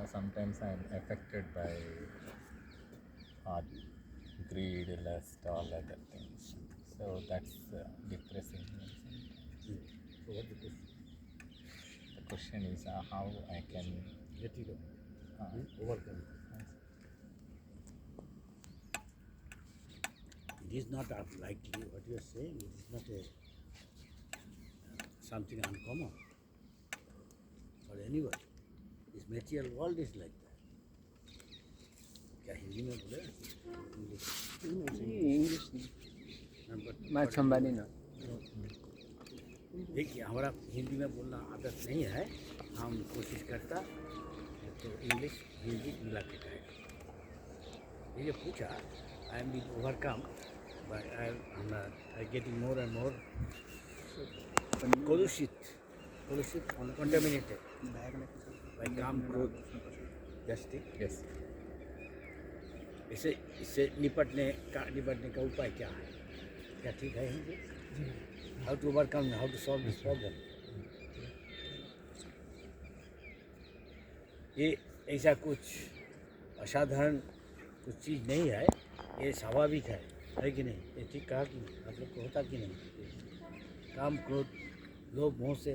sometimes I'm affected by greed, lust, all other things. So that's depressing. So what's the question? The question is how I can Let it go. Overcome. It is not unlikely what you are saying. It is not something uncommon for anyone. This material world is like that. क्या हिंदी में बोले English मैं संभाली ना देखिए हमारा हिंदी में बोलना आदत नहीं है हम कोशिश करता तो इंग्लिश हिंदी मिला के कहें ये पूछा I am being overcome by I getting more and more कलुषित contaminated by काम क्रोध गस्ती yes. इससे निपटने का उपाय क्या है क्या ठीक है Hindi how to overcome how to solve this problem ये ऐसा कुछ असाधारण कुछ चीज़ नहीं है ये स्वाभाविक है कि नहीं ये ठीक कहा कि आप लोग को होता कि नहीं काम क्रोध लोभ मोह से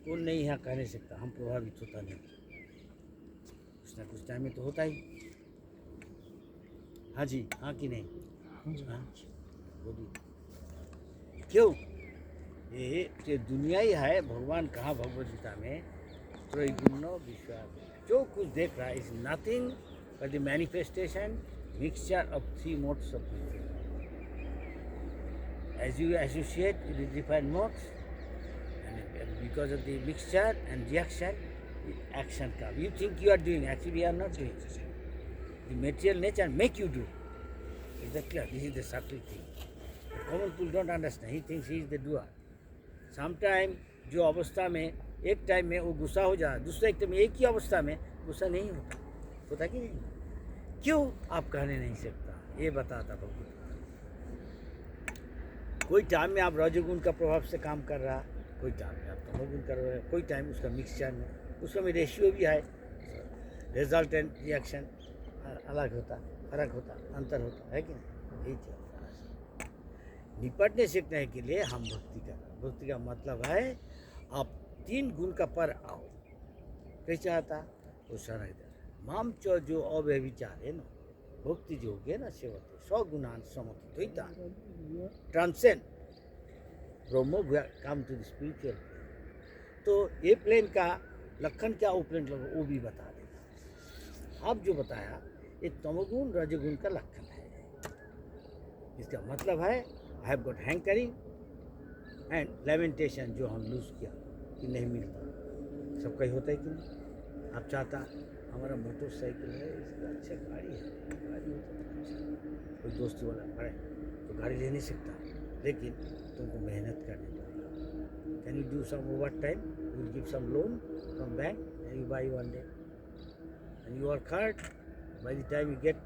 कौन नहीं यहाँ कह नहीं सकता हम प्रभावित होता नहीं कुछ ना कुछ टाइम में तो होता ही हाँ जी हाँ कि नहीं हाँ बोलिए क्यों ये दुनिया ही है भगवान कहाँ भगवद गीता में त्रैगुण्य विश्वास जो कुछ देख रहा है is nothing but the manifestation mixture of three modes of as you associate with different modes because of the mixture and reaction, the action comes. You think you are doing, actually you are not doing. The material nature make you do. Is that clear? This is the subtle thing. The common people don't understand. He thinks he is the doer. Sometime जो अवस्था में एक time में वो गुस्सा हो जाए दूसरे एक टाइम में एक ही अवस्था में गुस्सा नहीं होता कि नहीं क्यों आप कहने नहीं सकता ये बताता भगवत कोई टाइम में आप रजोगुण का प्रभाव से काम कर रहा कोई टाइम में आप तमोगुण कर रहे हैं कोई टाइम उसका मिक्सचर में उसका में रेशियो भी है रिजल्ट एंड रिएक्शन अलग होता फर्क होता अंतर होता है कि नहीं यही चलता है निपटने सीखने के लिए हम भक्ति कर भक्ति का मतलब है आप तीन गुण का पर आओ कैसे आता वो शरण माम च जो अव्यभिचार है ना भक्ति जो है ना सेवते स्वगुणान समता transcend Brahma come to the spiritual तो ये प्लेन का लक्षण क्या वो प्लेन वो भी बता देगा आप जो बताया ये तमोगुण रजोगुण का लक्षण है इसका मतलब है आई have got hankering and lamentation जो हम लूज किया कि नहीं मिलता सबका ही होता है कि नहीं आप चाहता हमारा मोटरसाइकिल है इसका अच्छा गाड़ी है गाड़ी होता है अच्छा कोई दोस्ती वाला है तो गाड़ी ले नहीं सकता लेकिन तुमको मेहनत करनी पड़ेगी can you do some overtime you give some loan from bank and you buy one day and you work hard by the time you get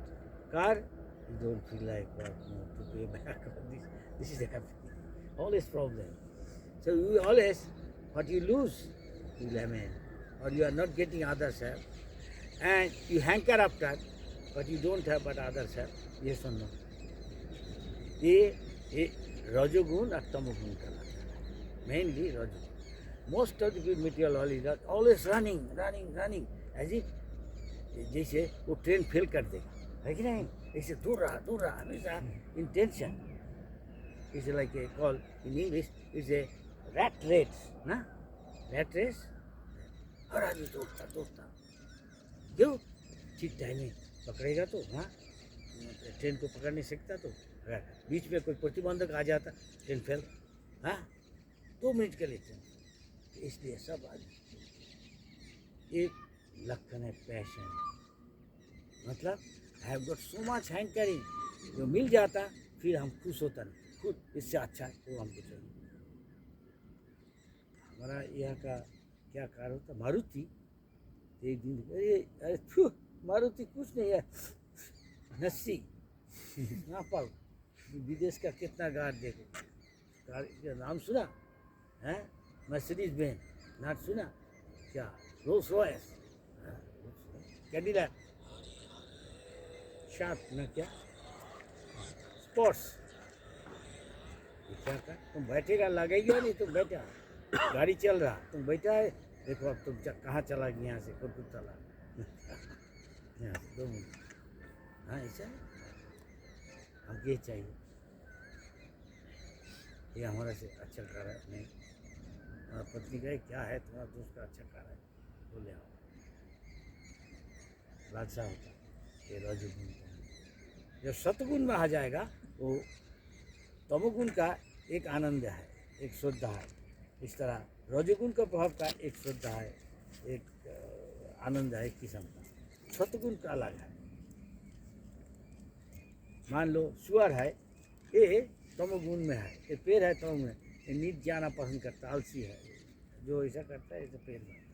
car you don't feel like to pay back this is happening always problem so you always what you lose you lament or you are not getting others have and you hanker after but you don't have but others have yes or no ये रजोगुण और तमोगुण का लक्षण है mainly रजोगुण most of the material all is always running running running as it जैसे वो ट्रेन फेल कर देगा है कि नहीं ऐसे दूर रहा हमेशा in tension is like a call in English is a rat race ना रैट रेस हर आदमी दोस्ता क्यों ठीक टाइम में पकड़ेगा तो हाँ ट्रेन को पकड़ नहीं सकता तो बीच में कोई प्रतिबंधक आ जाता ट्रेन फेल हाँ 2 मिनट के लिए ट्रेन तो इसलिए सब आदमी एक लक्षण है पैशन मतलब आई have got so much hankering जो मिल जाता फिर हम खुश होता नहीं खुद इससे अच्छा है वो हमको चाहिए हमारा यहाँ का क्या कार होता मारुति एक दिन अरे मारुति कुछ नहीं है नस्सी ना पाओ विदेश का कितना गाड़ देखो कार का नाम सुना है मर्सिडीज बेंज नाम सुना क्या रोल्स रॉयस कैडिला शार्प ना क्या स्पोर्ट्स क्या कर तुम बैठेगा लगेगा नहीं तुम बैठा गाड़ी चल रहा तुम बैठा है देखो अब तुम कहाँ चला गया यहाँ से कपूरथला यहाँ से 2 मिनट हाँ ऐसा है हमको ये चाहिए ये हमारा से अच्छा कर रहा है नहीं हमारा पत्नी कहे क्या है तुम्हारा दोस्त का अच्छा कर रहा है बोले आओ लालसा होता ये रजोगुण जब सतगुण में आ जाएगा वो तमोगुण का एक आनंद है एक श्रद्धा है इस तरह रजोगुण का प्रभाव का एक श्रद्धा है एक आनंद है एक किस्म का सतगुण का अलग है मान लो सुअर है ये तमोगुण में है ये पेड़ है तमो में ये नींद जाना पसंद करता आलसी है जो ऐसा करता है ऐसा पेड़ में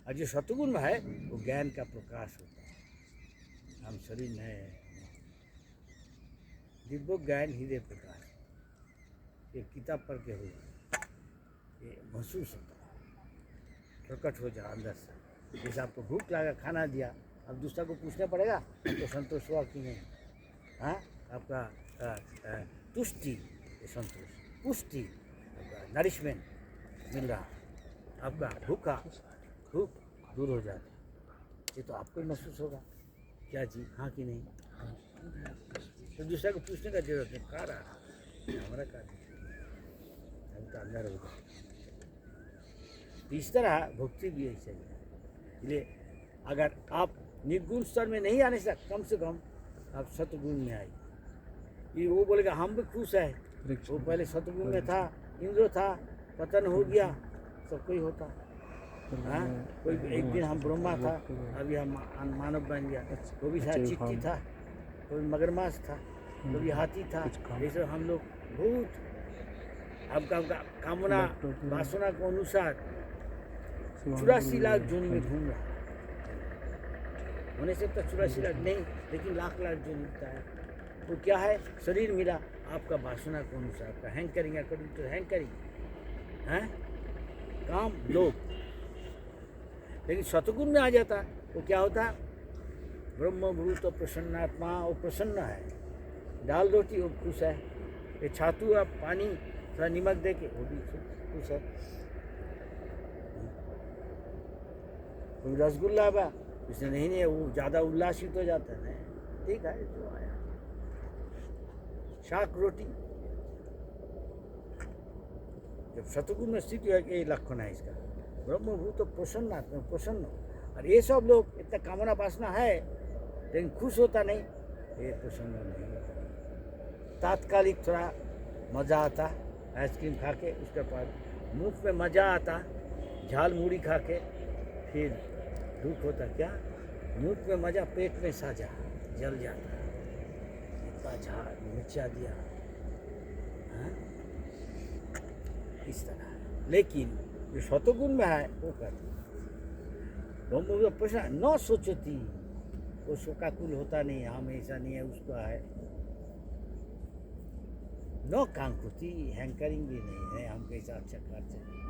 और जो सतगुण में है वो ज्ञान का प्रकाश होता है हम शरीर में है दिव्य ज्ञान हृदय प्रकाश ये किताब पढ़ के हुआ ये महसूस होता है प्रकट हो जा अंदर से जैसे आपको भूख लगा खाना दिया अब दूसरा को पूछना पड़ेगा तो संतोष हुआ कि नहीं हाँ आपका तुष्टि संतोष पुष्टि आपका नरिशमेंट मिल रहा आपका भूख दूर हो जाता ये तो आपको ही महसूस होगा क्या जी हाँ कि नहीं तो दूसरा को पूछने का जरूरत नहीं खा रहा हमारा कार्य हम तो अंदर होगा इस तरह भक्ति भी ऐसे ही है इसलिए अगर आप निर्गुण स्तर में नहीं आने से कम आप सतगुण में आइए ये वो बोलेगा हम भी खुश है वो पहले सतगुण में था इंद्र था पतन हो गया सब कोई होता हाँ कोई एक दिन हम ब्रह्मा था अभी हम मानव बन गया वो भी शायद चिट्टी था कोई मगरमच्छ था कभी हाथी था जैसे हम लोग भूत आपका कामना वासना के अनुसार 84 लाख जोनी में घूम रहा होने से तो 84 लाख नहीं लेकिन लाख जो मिलता है वो क्या है शरीर मिला आपका वासना के अनुसार का हैंकरिंग अकॉर्डिंग टू हैंकरिंग हैं काम लोग लेकिन सतगुण में आ जाता वो क्या होता है ब्रह्मभूत तो प्रसन्नात्मा वो प्रसन्न है दाल रोटी वो खुश है ये छातू आप पानी थोड़ा नमक दे के वो भी खुश है कोई रसगुल्ला बा उसने नहीं वो ज़्यादा उल्लासित हो जाता है ठीक है जो आया शाक रोटी जब सतगुण में स्थिति है ये लक्षण है इसका ब्रह्मभूत तो प्रसन्न और ये सब लोग इतना कामना वासना है लेकिन खुश होता नहीं ये प्रसन्न नहीं तात्कालिक थोड़ा मज़ा आता आइसक्रीम खा के उसके बाद मुख में मज़ा आता झाल मूढ़ी खा के फिर दुख होता क्या मुख में मज़ा पेट में साजा जल जाता इतना झाल मिर्चा दिया हाँ? इस तरह लेकिन जो सतगुण में है वो करती ब्रह्म प्रश्न न सोचती वो शोकाकुल होता नहीं हमेशा नहीं है उसका है न कांकुति हैंकरिंग भी नहीं है हम कैसा अच्छा कर चाहिए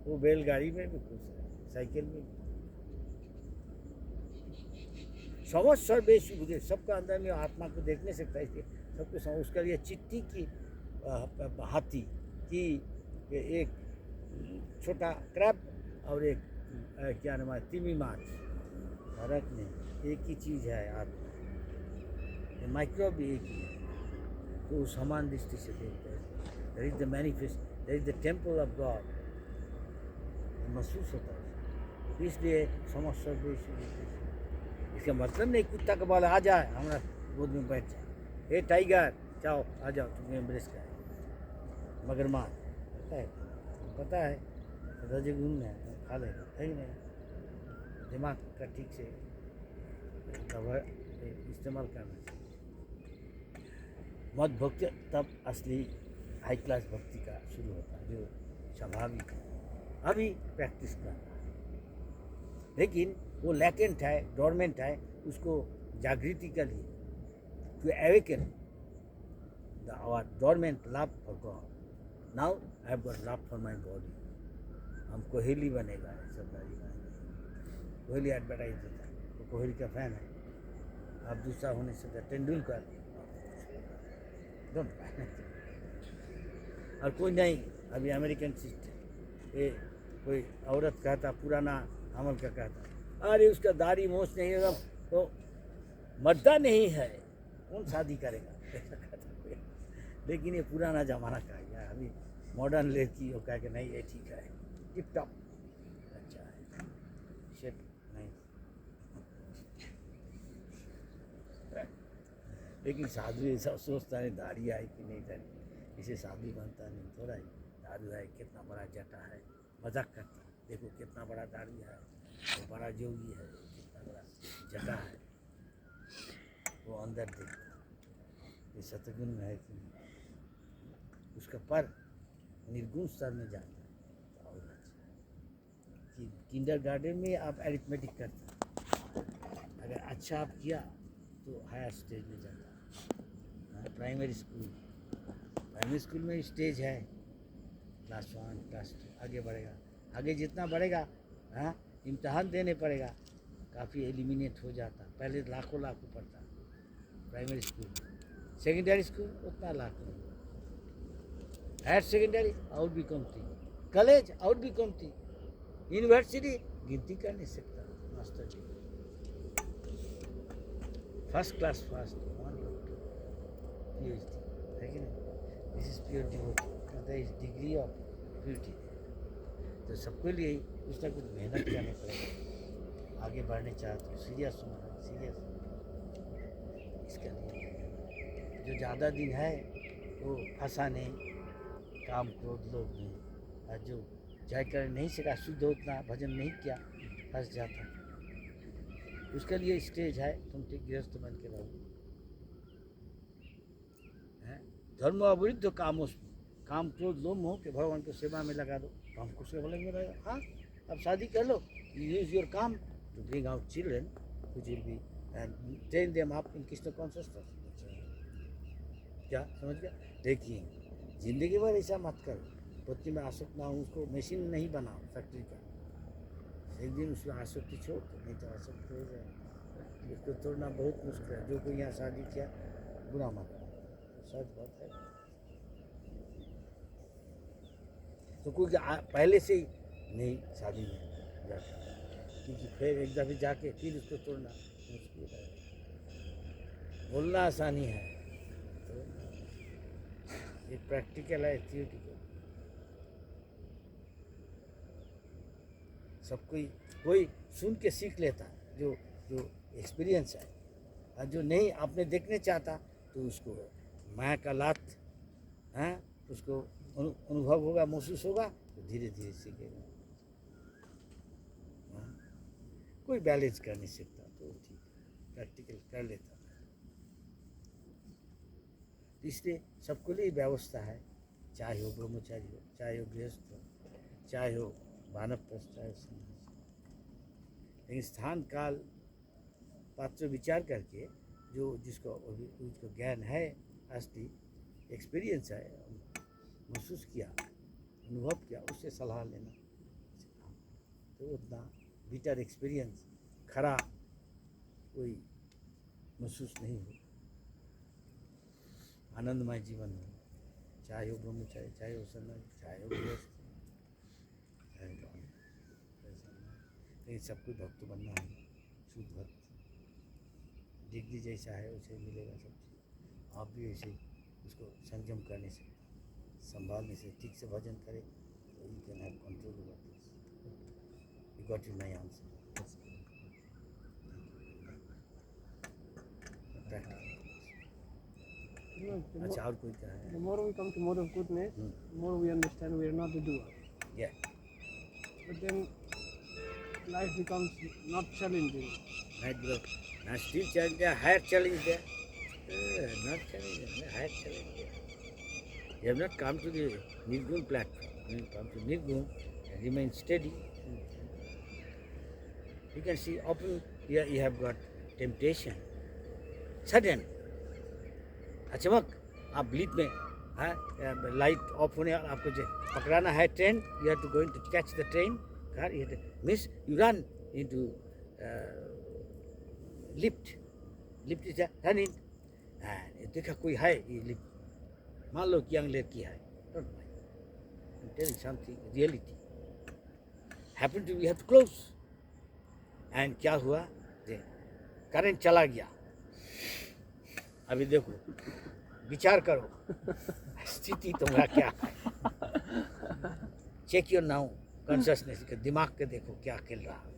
वो बैलगाड़ी में भी खुश है साइकिल में भी समझ सर्वेश बुद्धि सबका अंदर में आत्मा को देखने से कैसे सबको समझ उसके लिए चिट्ठी की हाथी की एक छोटा क्रैब और एक क्या नाम है तिमी माछ फर्क नहीं एक ही चीज़ है आत्मा माइक्रोब भी एक ही है तो समान दृष्टि से देखते हैं that is the manifest that is the temple of God महसूस होता है इसलिए समस्या इसका मतलब नहीं कुत्ता का बाल आ जाए हमारा गोद में बैठ जाए हे टाइगर जाओ आ जाओ तुम्हें एम्ब्रेस का मगरमच्छ पता है रजगुण है खा लेगा है ही नहीं दिमाग का ठीक से इस्तेमाल करना चाहिए मत भक्ति तब असली हाई क्लास भक्ति का शुरू होता है जो स्वाभाविक है अभी प्रैक्टिस करना लेकिन वो लैटेंट है डोरमेंट है उसको जागृति के लिए to awaken our dormant love for God now I have got love for my body हम कोहेली बनेगा सब बनेगा कोहली एडवर्टाइज देता है, वो कोहली का फैन है। आप दूसरा होने से तेंदुलकर डोंट और कोई नहीं। अभी अमेरिकन सिस्टम ये कोई औरत कहता पुराना अमल का कहता, अरे उसका दाढ़ी मोछ नहीं होगा तो मर्दा नहीं है, कौन शादी करेगा ऐसा कहता कोई। लेकिन ये पुराना ज़माना का है। अभी मॉडर्न लड़की वो कह के नहीं ये ठीक है, टिप टॉप अच्छा है, शेप नहीं। लेकिन साधु ऐसा सोचता नहीं दाढ़ी है कि नहीं दाढ़ी, इसे साधु बनता नहीं। थोड़ा ही दाढ़ी है, कितना बड़ा जटा है, मजाक करता है, देखो कितना बड़ा दाढ़ी है, वो बड़ा जोगी है, कितना बड़ा जटा है, वो अंदर देखता ये सतगुण में है कि नहीं। उसका पर निर्गुण स्तर में जाता है तो और अच्छा कि किंडर गार्डन में आप एरिथमेटिक करते हैं, अगर अच्छा आप किया तो हायर स्टेज में जाता है। प्राइमरी स्कूल में स्टेज है, क्लास 1 क्लास 2 आगे बढ़ेगा, आगे जितना बढ़ेगा हाँ इम्तहान देने पड़ेगा, काफ़ी एलिमिनेट हो जाता। पहले लाखों पढ़ता प्राइमरी स्कूल, सेकेंडरी स्कूल उतना लाखों, हायर सेकेंडरी और भी कम थी, कॉलेज और भी कम थी, यूनिवर्सिटी गिनती कर नहीं सकता। Master degree first class first PhD है कि नहीं, दिस इज प्योर डिवोटी, मतलब इस डिग्री ऑफ प्योरिटी। तो सबके लिए कुछ ना कुछ मेहनत करनी पड़ेगा, आगे बढ़ने चाहते हो सीरियस होना, सीरियस इसके लिए जो ज़्यादा दिन है वो फंसा नहीं, काम क्रोध लोग नहीं, और जो जय कर नहीं सका, शुद्ध उतना भजन नहीं किया, फंस जाता। उसके लिए स्टेज है, तुम ठीक गृहस्थ बन के रहो। धर्म अविरुद्ध कामों काम क्रोध लोभ मोह के भगवान को सेवा में लगा दो, काम को सेवा में लगाओ। हाँ अब शादी कर लो, यूज योर काम to bring out children which will be and train them up in Krishna consciousness. क्या समझ गया? देखिए जिंदगी भर ऐसा मत करो, पत्नी में आसक्त ना हो, उसको मशीन नहीं बनाओ फैक्ट्री का। एक दिन उसमें आसक्ति छोड़ दो, नहीं तो आसक्त हो जाए। इसको तोड़ना बहुत मुश्किल है। जो कोई यहाँ शादी किया बुरा मत, सच बात है। तो कोई पहले से ही नहीं शादी में जाता, क्योंकि फिर एक दफे जाके फिर उसको तोड़ना मुश्किल है। बोलना आसानी है, तो एक प्रैक्टिकल है, थियोरिटिकल। सब कोई सुन के सीख लेता है, जो एक्सपीरियंस है, और जो नहीं आपने देखने चाहता तो उसको माया का लात हैं, उसको अनुभव होगा, महसूस होगा, तो धीरे धीरे सीखेगा। कोई बैलेंस कर नहीं सकता तो ठीक प्रैक्टिकल कर लेता। इसलिए सबके लिए व्यवस्था है, चाहे हो ब्रह्मचारी हो, चाहे हो गृहस्थ हो, चाहे हो वानप्रस्थ, चाहे सन्यासी। लेकिन स्थान काल पात्र विचार करके जो जिसको ज्ञान है, असली एक्सपीरियंस है, महसूस किया, अनुभव किया, उससे सलाह लेना। तो उतना बीटर एक्सपीरियंस खरा कोई महसूस नहीं हो। आनंदमय जीवन हो, चाहे हो ब्रह्मचारी, चाहे हो सन्यासी, चाहे हो गृहस्थ, चाहे हो लेकिन सबको भक्त बनना है, शुद्ध भक्त। डिग्री जैसा है वैसे मिलेगा सब चीज़। आप भी ऐसे उसको संयम करने से, संभालने से, ठीक से भजन करें तो you can have control over this. You got your my answer. अच्छा और कोई क्या है? The more we come to mode of goodness, the more we understand we are not the doer. Yeah. But then life becomes not challenging. Right, bro. Now still challenge there, higher challenge there. Not challenge there, higher challenge there. You have not come to the Nirgun platform. You have come to Nirgun and remain steady. You can see often here you have got temptation. Sudden. अचानक आप bleed में light of होने और आपको जो पकड़ाना है train, you have to going to catch the train car, you miss, you run into lift is running and देखा कोई है ये लिफ्ट, मान लो कि यंग लड़की है, don't mind, tell something reality happen to be have close and क्या हुआ, करंट चला गया। अभी देखो, विचार करो स्थिति तुम्हारा क्या है। चेक योर नाउ कॉन्शियसनेस के दिमाग के देखो क्या खेल रहा है।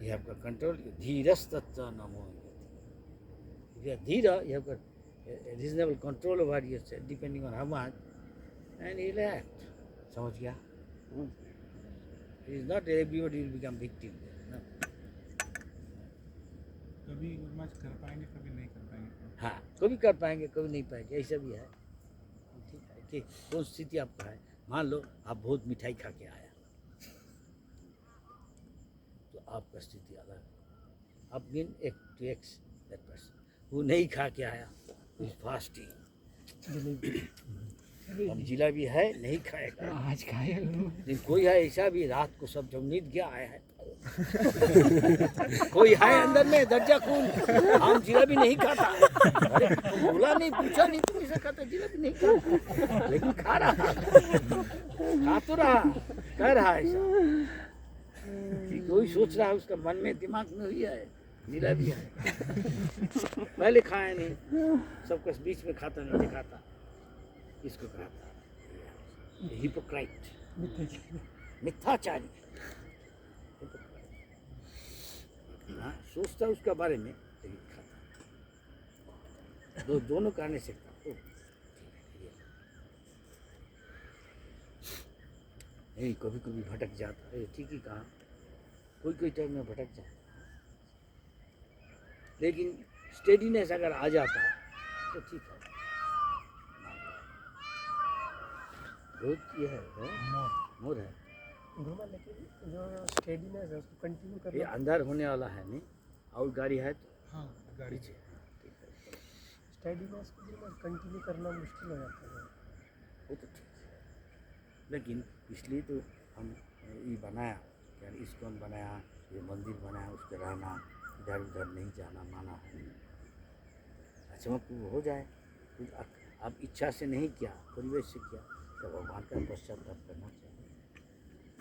You have got control. धीरस्तत्र NaMo. If you are dhira, you have got a reasonable control over yourself, depending on how much, and you will act. समझ गया? It is not everybody will become victim. No. कभी नमाज कर पाएंगे, कभी नहीं कर पाएंगे। हाँ, कभी कर पाएंगे, कभी नहीं पाएंगे, ऐसा भी है। ठीक है कि कौन स्थिति आपका है। मान लो आप बहुत मिठाई खा के आया, तो आपका स्थिति अलग है। आप मीन टू एक्स दैट पर्सन वो नहीं खा के आया, इज फास्टिंग। अब जिलेबी है, नहीं खाएगा आज खाएगा। लेकिन कोई है ऐसा भी रात को सब जब नींद गया आया है कोई है अंदर में दर्जा खून, हम जिलेबी नहीं खाता। अरे तुम बोला नहीं, पूछा नहीं, तुम ऐसा खाता जिलेबी नहीं खाता, लेकिन खा रहा, खा तो रहा, कर रहा है ऐसा कि कोई सोच रहा है उसका मन में दिमाग में हुई है जिलेबी है। पहले खाया नहीं, सबके बीच में खाता नहीं दिखाता, इसको कहता हिपोक्राइट, मिथ्याचारी। हाँ, सोचता उसका बारे में लेकिन खाता दोनों करने से नहीं, कभी कभी भटक जाता है। ठीक ही कहा, कोई टाइम में भटक जाता, लेकिन स्टेडीनेस अगर आ जाता तो ठीक है। बहुत ये है मोर है, घूमा, लेकिन जो स्टेडीनेस है उसको कंटिन्यू ये करना। अंदर होने वाला है नहीं, और गाड़ी है तो हाँ, गाड़ी पीछे। ठीक है, स्टेडीनेस को भी कंटिन्यू करना मुश्किल हो जाता है। वो तो ठीक है, लेकिन इसलिए तो हम ये बनाया, यार इस्कॉन बनाया, ये मंदिर बनाया, उस पर रहना, इधर उधर नहीं जाना माना है। अच्छा वो हो जाए, कुछ आप इच्छा से नहीं किया, परिवेश से किया, तो भगवान का पश्चाताप करना चाहिए,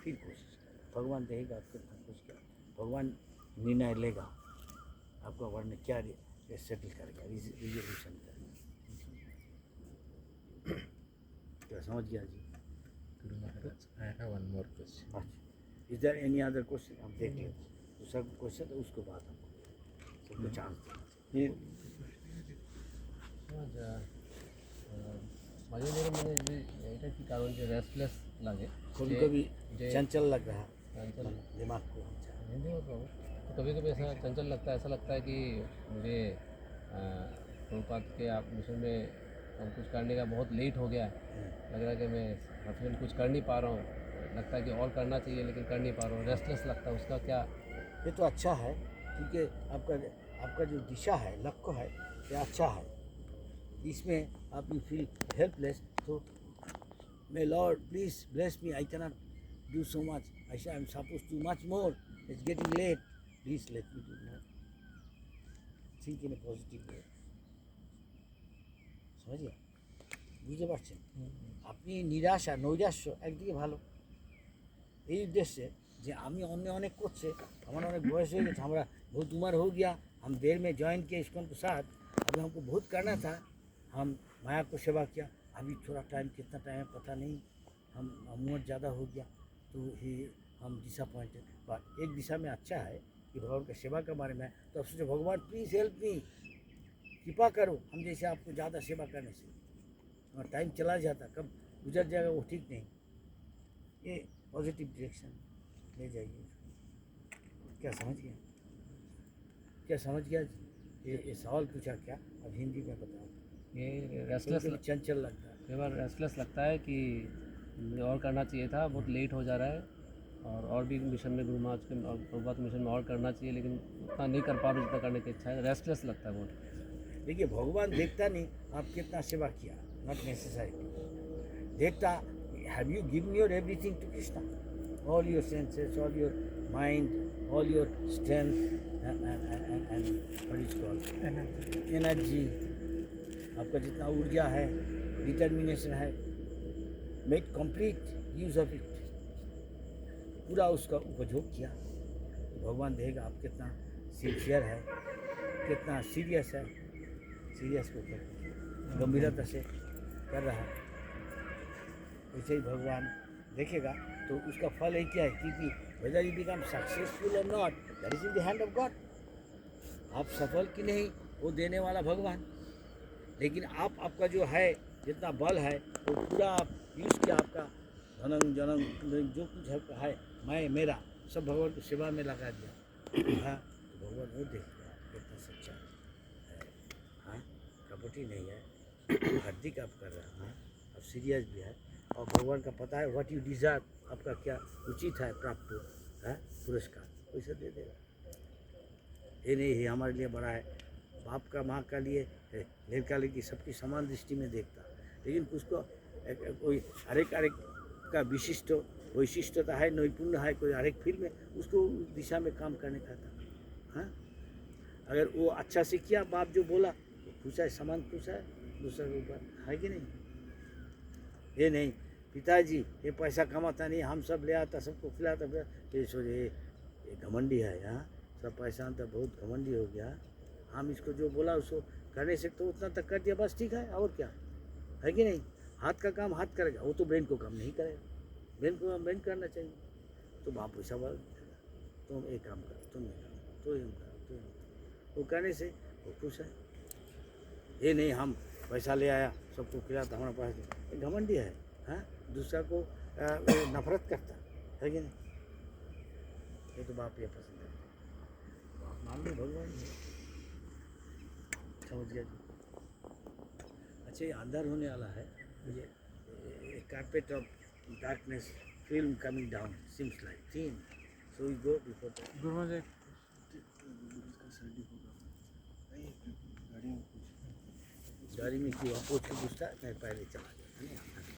फिर कोशिश करें। भगवान देगा फिर कुछ क्या, भगवान निर्णय लेगा आपका वर्ण क्या सेटल करेगा, रिजोल्यूशन करेगा। क्या समझ गया जी? Guru Maharaj, I have one more question. अच्छा, is there any other question? आप देख लें दूसरा क्वेश्चन, तो उसके बाद हमको सबको चांस देना चाहिए। মাঝে মাঝে মানে যে এটা কি কারণ যে রেস্টলেস লাগে, कभी कभी चंचल लग रहा है दिमाग को। हिंदी में तो कभी कभी ऐसा चंचल लगता है, ऐसा लगता है कि मुझे प्रभुपाद के आप मिशन में हम कुछ करने का बहुत लेट हो गया है, लग रहा है कि मैं सफिशिएंट कुछ कर नहीं पा रहा हूँ, लगता है कि और करना चाहिए लेकिन कर नहीं पा रहा हूँ, रेस्टलेस लगता है। उसका क्या? ये तो अच्छा है, क्योंकि आपका जो दिशा है, लक्ष्य है, ये अच्छा है। इसमें आप यू फील हेल्पलेस, तो may lord please bless me, I cannot do so much, I am suppose to much more, it's getting late, please let me do more, think in a positive way. समझिए, বুঝতে পারছেন? আপনি নিরাশা নৈরাশ্য একদিকে ভালো, এই উদ্দেশ্যে যে আমি অনেক করছে, हमारा अनेक बयस हो गया, हमारा बहुत उम्र हो गया, हम देर में ज्वाइन किया इस्कॉन के साथ, अभी हमको बहुत करना था, हम माया को सेवा किया, अभी थोड़ा टाइम, कितना टाइम है पता नहीं, हम उम्र ज़्यादा हो गया, तो ही हम डिसअपॉइंटेड। बट एक दिशा में अच्छा है कि भगवान का सेवा के बारे में, तो अब सोचो भगवान प्लीज़ हेल्प मी, कृपा करो हम जैसे आपको ज़्यादा सेवा करने से, हमारा टाइम चला जाता, कब गुजर जाएगा वो ठीक नहीं। ये पॉजिटिव डायरेक्शन ले जाइए। क्या समझ गया? क्या समझ गया? ये सवाल पूछा क्या, अब हिंदी में बताओ। ये रेस्टलेस चंचल लगता है, कई बार रेस्टलेस लगता है कि मुझे और करना चाहिए था, बहुत लेट हो जा रहा है, और भी मिशन में गुरु महाराज के और प्रभुपाद मिशन में और करना चाहिए, लेकिन उतना नहीं कर पा रहे जितना करने की इच्छा है, रेस्टलेस लगता है बहुत। देखिए भगवान देखता नहीं आप कितना सेवा किया, नॉट नेसेसरी, देखता have you given your everything to Krishna, all your senses, all your mind, all your strength and what is called energy, आपका जितना ऊर्जा है, डिटर्मिनेशन है, make complete use of it, पूरा उसका उपयोग किया तो भगवान देगा आप कितना सिंसियर है, कितना सीरियस है, सीरियस को गंभीरता से कर रहा है, वैसे ही भगवान देखेगा तो उसका फल है क्या है, क्योंकि वेदर यू बिकम सक्सेसफुल और not that is in the hand of God. आप सफल कि नहीं वो देने वाला भगवान, लेकिन आप आपका जो है जितना बल है वो पूरा आप यूज किया, आपका धनंग जनंग जो कुछ है मैं मेरा सब भगवान की सेवा में लगा दिया, हाँ तो भगवान वो देखते आप कितना सच्चा है, हाँ कपटी नहीं है, हार्दिक आप कर रहे हैं, आप सीरियस भी है और भगवान का पता है व्हाट यू डिजर्व, आपका क्या उचित है प्राप्त है पुरस्कार वैसे दे देगा। ये नहीं है हमारे लिए बड़ा है, बाप का माँ का लिए लड़का लड़की सबकी समान दृष्टि में देखता, लेकिन कुछ को कोई हर एक का विशिष्ट वैशिष्टता है, नैपुण्य है, कोई हर एक फील्ड में उसको उस दिशा में काम करने का था, हाँ अगर वो अच्छा से किया बाप जो बोला तो खुश है, समान खुश है दूसरे के ऊपर, है कि नहीं। ये नहीं पिताजी ये पैसा कमाता नहीं, हम सब ले आता सबको खिलाता, ये सोचे ये घमंडी है, यहाँ सब पैसा तो बहुत घमंडी हो गया, हम इसको जो बोला उसको करने से तो उतना तक कर दिया बस ठीक है, और क्या है कि नहीं। हाथ का काम हाथ करेगा, वो तो ब्रेन को काम नहीं करेगा, ब्रेन को काम ब्रेन करना चाहिए, तो बाप पैसा बोल तुम एक काम करो, तुम ये करो, तो यूँ करो, तो यूँ वो करने से वो खुश है। ये नहीं हम पैसा ले आया सबको खिलाता हमारे पास, ये घमंडी है, हाँ दूसरा को नफरत करता है कि नहीं, ये तो बाप ये पसंद है, बाप मान लो भगवान है, समझ गया जी। अच्छा ये अंदर होने वाला है, मुझे carpet of darkness film coming down seems like theme, so we go before that. Guru ji गाड़ी में क्यों आप पूछ के पूछता मैं पहले चला गया,